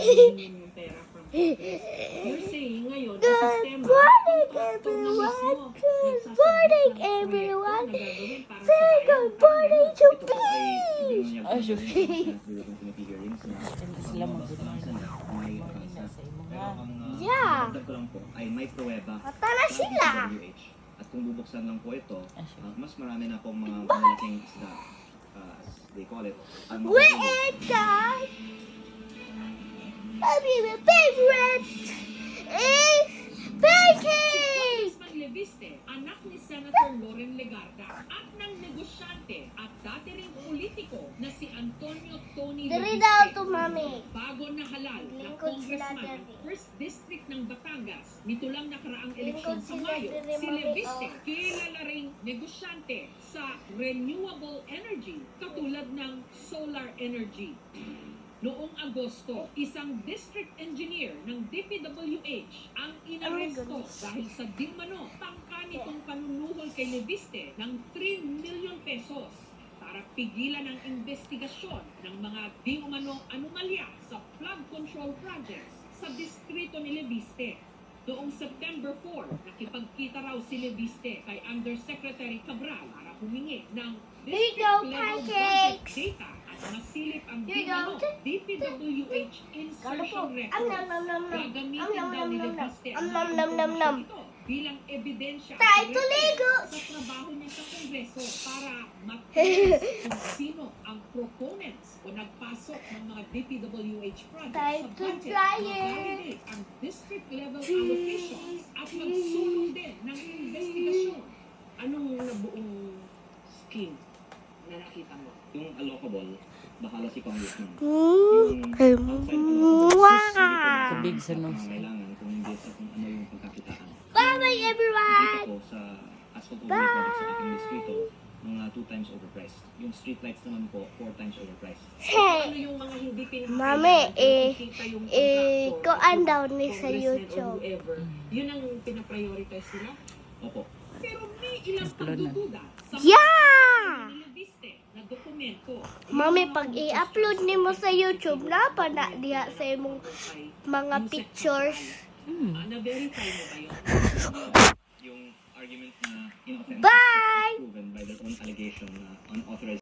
hihingin yung pera from Congress. You're saying ngayon, ang sistema, Good morning, everyone. Good morning to me. Ay, sure. Sila Yeah. Dagdag ko lang po ay may pruweba Mata na sila. WH. At kung bubuksan lang po ito, mas marami na pong mga Bakit? malaking isda, as they call it. Ang Wait, guys. My favorite is pancake. Congressman Leviste, anak ni Senator Loren Legarda at ng negosyante at dati ring politiko na si Antonio Tony Dari Leviste. daw to, mami. Bago na halal na Lingkod sila, congressman ng Daddy. 1st District ng Batangas, nito lang nakaraang Lingkod eleksyon sa sila, Mayo, Daddy, si Mami. Leviste, Oh. kilala ring negosyante sa renewable energy katulad ng solar energy. Noong Agosto, isang district engineer ng DPWH ang inaresto dahil sa di mano tangka nitong panunuhol kay Leviste ng 3 million pesos para pigilan ang investigasyon ng mga di umano anomalya sa flood control projects sa distrito ni Leviste. Noong September 4, nakipagkita raw si Leviste kay Undersecretary Cabral para humingi ng Here you go, district level budget pancakes. data at masilip ang Here you di mano go. DPWH Kalo po. insertion Am records. nam nam nam nam. Gagamitin Am nam daw nam ni nam nam. Leviste Am ang nam mga nam nam nam. impormasyon ito bilang ebidensya Try at to ligo. sa trabaho niya sa Kongreso para matest kung sino ang proponents o nagpasok ng mga DPWH projects Try sa to budget, try it. ma-validate ang district level allocations at magsulong din ng investigasyon. Anong nabuong scheme na nakita mo? Yung allocable, bahala si Congressman. Mwah. Sa big sa nose. Kailangan kung hindi sa kung ano yung pagkakitaan. Bye-bye, everyone. Dito po sa asphalt overlay project sa ating distrito, mga 2 times overpriced. Yung street lights naman po, 4 times overpriced. Hey. Ano yung mga hindi pinakailangan? Mami, nakikita yung contractor, kuan daw ni sa congressman YouTube. or whoever, yun ang pinaprioritize nila. Opo. Pero may ilang pagdududa sa Yeah! mga nilibiste na dokumento. Mami, pag i-upload nimo sa YouTube, napa na diha sa imong mga pictures. Na-verify mo ba yun? Yung argument na inoffensive Bye! is proven by their own allegation na unauthorized